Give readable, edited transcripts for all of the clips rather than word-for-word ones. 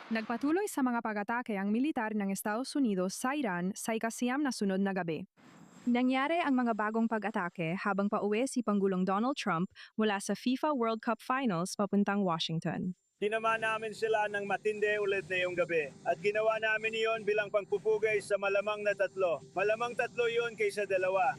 Nagpatuloy sa mga pag-atake ang militar ng Estados Unidos sa Iran sa ikasiyam na sunod na gabi. Nangyari ang mga bagong pag-atake habang pauwi si Pangulong Donald Trump mula sa FIFA World Cup Finals papuntang Washington. Tinama namin sila ng matindi ulit na yung gabi. At ginawa namin iyon bilang pagpupugay sa malamang na tatlo. Malamang tatlo yun kaysa dalawa.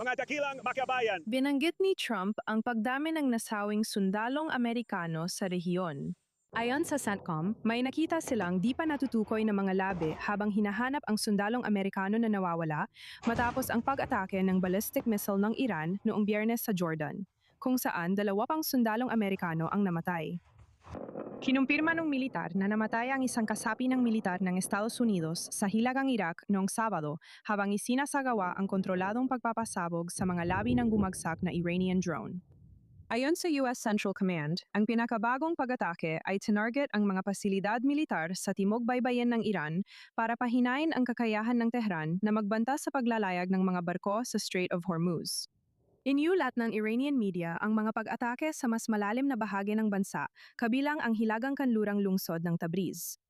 Mga dakilang makabayan. Binanggit ni Trump ang pagdami ng nasawing sundalong Amerikano sa rehiyon. Ayon sa CENTCOM, may nakita silang di pa natutukoy na mga labi habang hinahanap ang sundalong Amerikano na nawawala matapos ang pag-atake ng ballistic missile ng Iran noong Biyernes sa Jordan, kung saan 2 pang sundalong Amerikano ang namatay. Kinumpirma ng militar na namatay ang isang kasapi ng militar ng Estados Unidos sa Hilagang Iraq noong Sabado habang isinasagawa ang kontroladong pagpapasabog sa mga labi ng bumagsak na Iranian drone. Ayon sa US Central Command, ang pinakabagong pag-atake ay tinarget ang mga pasilidad militar sa timog baybayin ng Iran para pahinain ang kakayahan ng Tehran na magbanta sa paglalayag ng mga barko sa Strait of Hormuz. Iniulat ng Iranian media ang mga pag-atake sa mas malalim na bahagi ng bansa, kabilang ang hilagang kanlurang lungsod ng Tabriz.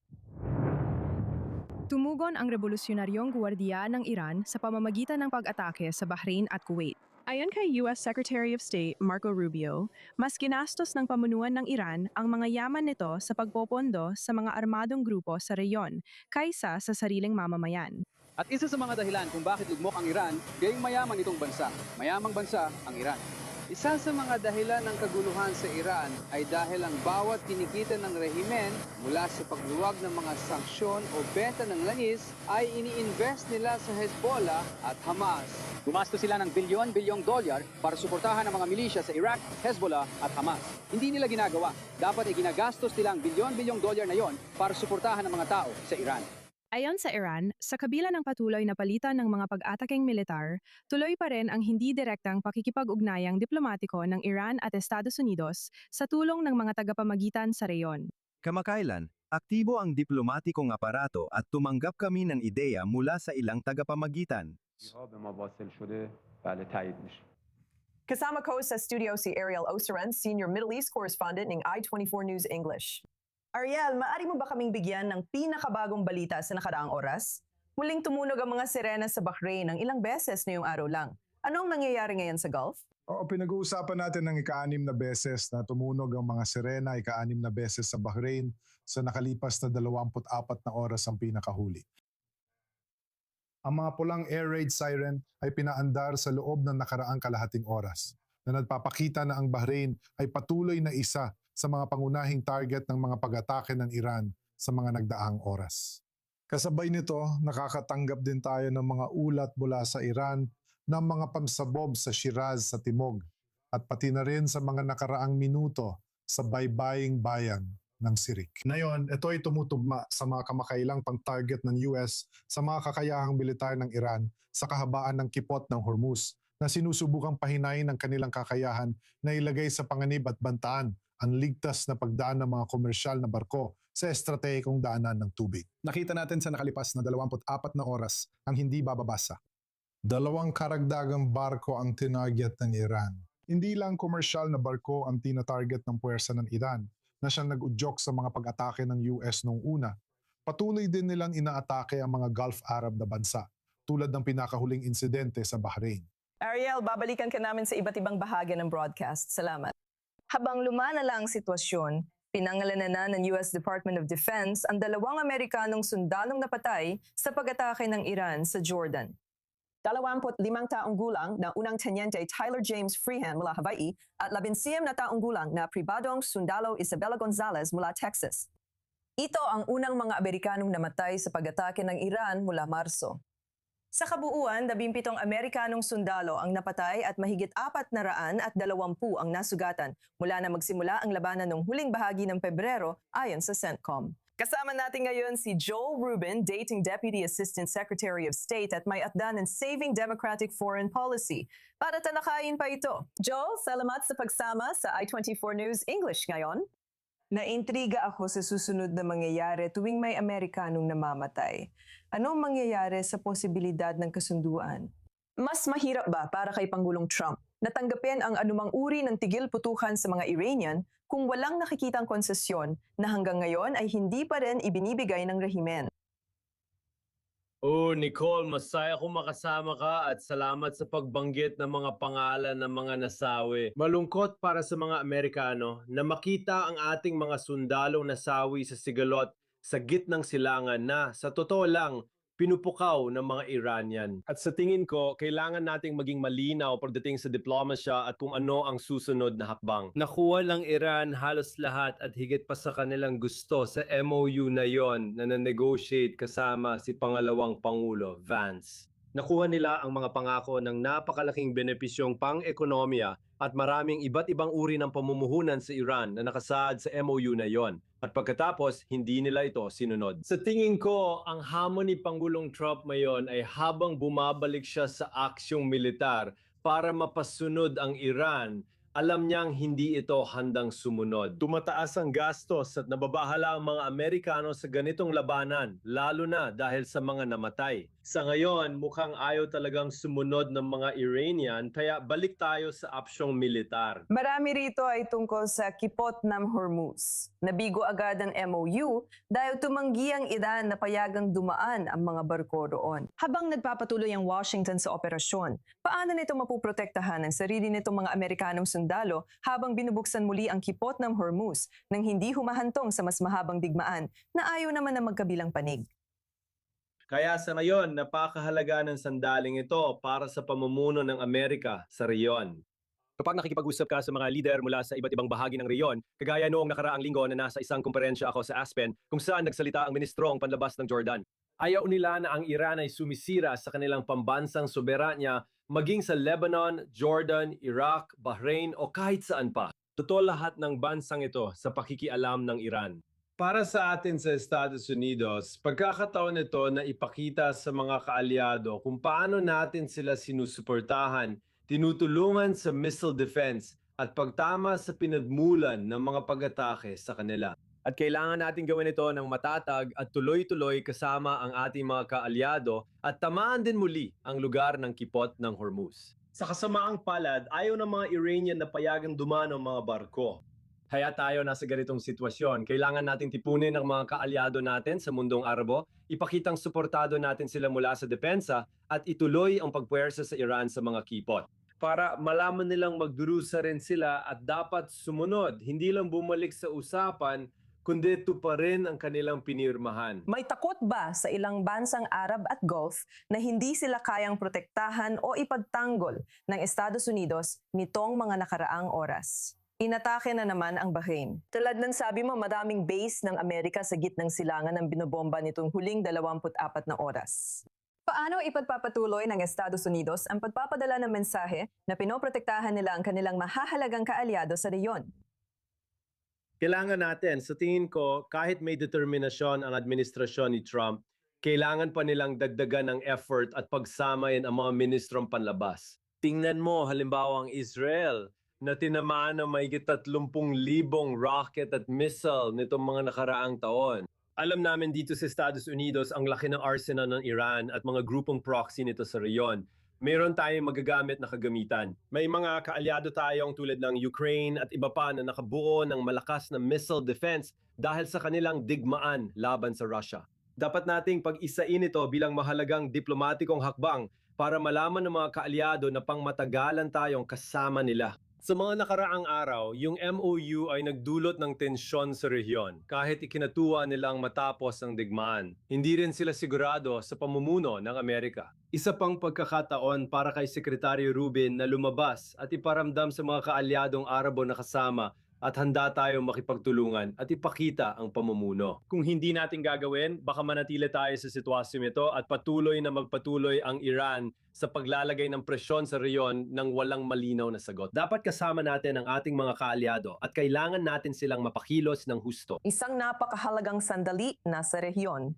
Tumugon ang revolusyonaryong gwardiya ng Iran sa pamamagitan ng pag-atake sa Bahrain at Kuwait. Ayon kay US Secretary of State Marco Rubio, mas ginastos ng pamunuan ng Iran ang mga yaman nito sa pagpopondo sa mga armadong grupo sa reyon kaysa sa sariling mamamayan. At isa sa mga dahilan kung bakit lugmok ang Iran, gayong mayaman itong bansa. Mayamang bansa ang Iran. Isa sa mga dahilan ng kaguluhan sa Iran ay dahil ang bawat kinikita ng rehimen mula sa pagluwag ng mga sanksyon o benta ng langis ay ini-invest nila sa Hezbollah at Hamas. Gumastos sila ng bilyon-bilyong dolyar para suportahan ang mga milisya sa Iraq, Hezbollah at Hamas. Hindi nila ginagawa. Dapat ay ginagastos nila ang bilyon-bilyong dolyar na yon para suportahan ang mga tao sa Iran. Ayon sa Iran, sa kabila ng patuloy na palitan ng mga pag-ataking militar, tuloy pa rin ang hindi direktang pakikipag-ugnayang diplomatiko ng Iran at Estados Unidos sa tulong ng mga tagapamagitan sa reyon. Kamakailan, aktibo ang diplomatikong aparato at tumanggap kami ng ideya mula sa ilang tagapamagitan. Kasama ko sa studio si Ariel Oseran, Senior Middle East Correspondent ng I-24 News English. Ariel, maaari mo ba kaming bigyan ng pinakabagong balita sa nakaraang oras? Muling tumunog ang mga sirena sa Bahrain ng ilang beses ngayong araw lang. Ano ang nangyayari ngayon sa Gulf? Pinag-uusapan natin ng ika-6 na beses na tumunog ang mga sirena, ika-6 na beses sa Bahrain sa nakalipas na 24 na oras ang pinakahuli. Ang mga pulang air raid siren ay pinaandar sa loob ng nakaraang kalahating oras na nagpapakita na ang Bahrain ay patuloy na isa sa mga pangunahing target ng mga pag-atake ng Iran sa mga nagdaang oras. Kasabay nito, nakakatanggap din tayo ng mga ulat mula sa Iran ng mga pansabog sa Shiraz sa Timog at pati na rin sa mga nakaraang minuto sa baybaying bayan ng Sirik. Ngayon, ito ay tumutugma sa mga kamakailang pang-target ng US sa mga kakayahang militar ng Iran sa kahabaan ng kipot ng Hormuz na sinusubukang pahinain ng kanilang kakayahan na ilagay sa panganib at bantaan ang ligtas na pagdaan ng mga komersyal na barko sa estratehikong daanan ng tubig. Nakita natin sa nakalipas na 24 na oras ang hindi bababasa. 2 karagdagang barko ang tinarget ng Iran. Hindi lang komersyal na barko ang tinatarget ng puwersa ng Iran na siyang nag-udyok sa mga pag-atake ng US noong una. Patuloy din nilang inaatake ang mga Gulf Arab na bansa, tulad ng pinakahuling insidente sa Bahrain. Ariel, babalikan ka namin sa iba't ibang bahagi ng broadcast. Salamat. Habang lumalala ang sitwasyon, pinangalanan na ng US Department of Defense ang 2 Amerikanong sundalong napatay sa pag-atake ng Iran sa Jordan. 25 taong gulang na unang Teniente Tyler James Freehan mula Hawaii at 19 na taong gulang na pribadong sundalo Isabella Gonzalez mula Texas. Ito ang unang mga Amerikanong namatay sa pag-atake ng Iran mula Marso. Sa kabuuan, 17 Amerikanong sundalo ang napatay at mahigit 420 ang nasugatan mula na magsimula ang labanan ng huling bahagi ng Pebrero ayon sa CENTCOM. Kasama natin ngayon si Joel Rubin, Dating Deputy Assistant Secretary of State at may akda ng Saving Democratic Foreign Policy. Para talakayin pa ito. Joel, salamat sa pagsama sa I-24 News English ngayon. Naintriga ako sa susunod na mangyayari tuwing may Amerikanong namamatay. Ano ang mangyayari sa posibilidad ng kasunduan? Mas mahirap ba para kay Pangulong Trump na tanggapin ang anumang uri ng tigil putukan sa mga Iranian kung walang nakikitang konsesyon na hanggang ngayon ay hindi pa rin ibinibigay ng rehimen. Oh, Nicole, masaya kong makasama ka at salamat sa pagbanggit ng mga pangalan ng mga nasawi. Malungkot para sa mga Amerikano na makita ang ating mga sundalong nasawi sa sigalot sa gitnang silangan na, sa totoo lang, pinupukaw ng mga Iranian. At sa tingin ko, kailangan nating maging malinaw pagdating sa diplomasya at kung ano ang susunod na hakbang. Nakuha lang Iran halos lahat at higit pa sa kanilang gusto sa MOU na yon na negotiate kasama si Pangalawang Pangulo Vance. Nakuha nila ang mga pangako ng napakalaking benepisyong pang-ekonomiya at maraming iba't ibang uri ng pamumuhunan sa Iran na nakasaad sa MOU na yon. At pagkatapos, hindi nila ito sinunod. Sa tingin ko, ang hamon ni Pangulong Trump ngayon ay habang bumabalik siya sa aksyong militar para mapasunod ang Iran, alam niyang hindi ito handang sumunod. Tumataas ang gastos at nababahala ang mga Amerikano sa ganitong labanan, lalo na dahil sa mga namatay. Sa ngayon, mukhang ayaw talagang sumunod ng mga Iranian, kaya balik tayo sa opsyong militar. Marami rito ay tungkol sa Kipot ng Hormuz. Nabigo agad ang MOU dahil tumanggi ang Iran na payagang dumaan ang mga barko roon. Habang nagpapatuloy ang Washington sa operasyon, paano nito mapuprotektahan ang sarili nitong mga Amerikanong sundalo habang binubuksan muli ang Kipot ng Hormuz nang hindi humahantong sa mas mahabang digmaan na ayaw naman na magkabilang panig? Kaya sa ngayon, napakahalaga ng sandaling ito para sa pamumuno ng Amerika sa reyon. Kapag nakikipag-usap ka sa mga lider mula sa iba't ibang bahagi ng reyon, kagaya noong nakaraang linggo na nasa isang komperensya ako sa Aspen kung saan nagsalita ang ministrong panlabas ng Jordan. Ayaw nila na ang Iran ay sumisira sa kanilang pambansang soberanya maging sa Lebanon, Jordan, Iraq, Bahrain o kahit saan pa. Totoo lahat ng bansang ito sa pakikialam ng Iran. Para sa atin sa Estados Unidos, pagkakataon nito na ipakita sa mga kaalyado kung paano natin sila sinusuportahan, tinutulungan sa missile defense at pagtama sa pinagmulan ng mga pag-atake sa kanila. At kailangan natin gawin ito ng matatag at tuloy-tuloy kasama ang ating mga kaalyado at tamaan din muli ang lugar ng Kipot ng Hormuz. Sa kasamaang palad, ayaw ng mga Iranian na payagang dumaan ang mga barko. Kaya tayo nasa ganitong sitwasyon. Kailangan nating tipunin ang mga kaalyado natin sa mundong Arabo, ipakitang suportado natin sila mula sa depensa at ituloy ang pagpuwersa sa Iran sa mga kipot. Para malaman nilang magdurusa rin sila at dapat sumunod, hindi lang bumalik sa usapan, kundi ito pa rin ang kanilang pinirmahan. May takot ba sa ilang bansang Arab at Gulf na hindi sila kayang protektahan o ipagtanggol ng Estados Unidos nitong mga nakaraang oras? Inatake na naman ang Bahrain. Tulad ng sabi mo, madaming base ng Amerika sa gitnang silangan ng binobomba nitong huling 24 na oras. Paano ipagpapatuloy ng Estados Unidos ang pagpapadala ng mensahe na pinoprotektahan nila ang kanilang mahahalagang kaalyado sa reyon? Kailangan natin, sa tingin ko, kahit may determinasyon ang administrasyon ni Trump, kailangan pa nilang dagdagan ng effort at pagsamayin ang mga ministrong panlabas. Tingnan mo, halimbawa ang Israel, na tinamaan ng mahigit 30,000 rocket at missile nitong mga nakaraang taon. Alam namin dito sa Estados Unidos ang laki ng arsenal ng Iran at mga grupong proxy nito sa reyon. Meron tayong magagamit na kagamitan. May mga kaalyado tayong tulad ng Ukraine at iba pa na nakabuo ng malakas na missile defense dahil sa kanilang digmaan laban sa Russia. Dapat nating pag-isain ito bilang mahalagang diplomatikong hakbang para malaman ng mga kaalyado na pangmatagalan tayong kasama nila. Sa mga nakaraang araw, yung MOU ay nagdulot ng tensyon sa rehiyon kahit ikinatuwa nilang matapos ang digmaan. Hindi rin sila sigurado sa pamumuno ng Amerika. Isa pang pagkakataon para kay Sekretaryo Rubin na lumabas at iparamdam sa mga kaalyadong Arabo na kasama at handa tayong makipagtulungan at ipakita ang pamumuno. Kung hindi natin gagawin, baka manatili tayo sa sitwasyon ito at patuloy na magpatuloy ang Iran sa paglalagay ng presyon sa reyon ng walang malinaw na sagot. Dapat kasama natin ang ating mga kaalyado at kailangan natin silang mapakilos ng husto. Isang napakahalagang sandali nasa rehiyon.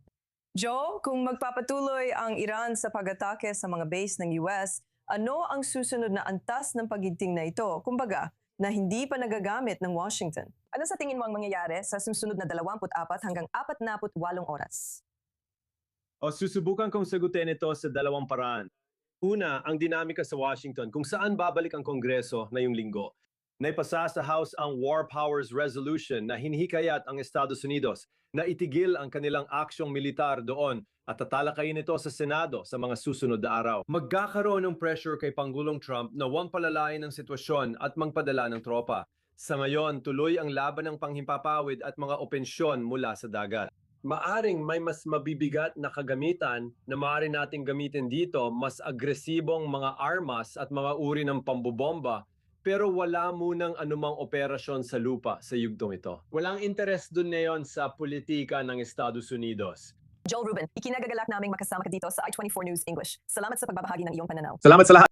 Joe, kung magpapatuloy ang Iran sa pag-atake sa mga base ng US, ano ang susunod na antas ng paginting na ito? Kumbaga, na hindi pa nagagamit ng Washington. Ano sa tingin mo ang mangyayari sa susunod na 24 hanggang 48 oras? O susubukan kong sagutin ito sa dalawang paraan. Una, ang dinamika sa Washington kung saan babalik ang Kongreso ngayong linggo. Naipasa sa House ang War Powers Resolution na hinihikayat ang Estados Unidos na itigil ang kanilang aksyong militar doon at tatalakayin ito sa Senado sa mga susunod na araw. Magkakaroon ng pressure kay Pangulong Trump na huwag palalain ang sitwasyon at magpadala ng tropa. Sa ngayon, tuloy ang laban ng panghimpapawid at mga opensyon mula sa dagat. Maaring may mas mabibigat na kagamitan na maaari nating gamitin dito, mas agresibong mga armas at mga uri ng pambobomba, pero wala munang anumang operasyon sa lupa sa yugtong ito. Walang interes dun ngayon sa politika ng Estados Unidos. Joel Ruben, ikinagagalak naming makasama ka dito sa I-24 News English. Salamat sa pagbabahagi ng iyong pananaw. Salamat sa lahat.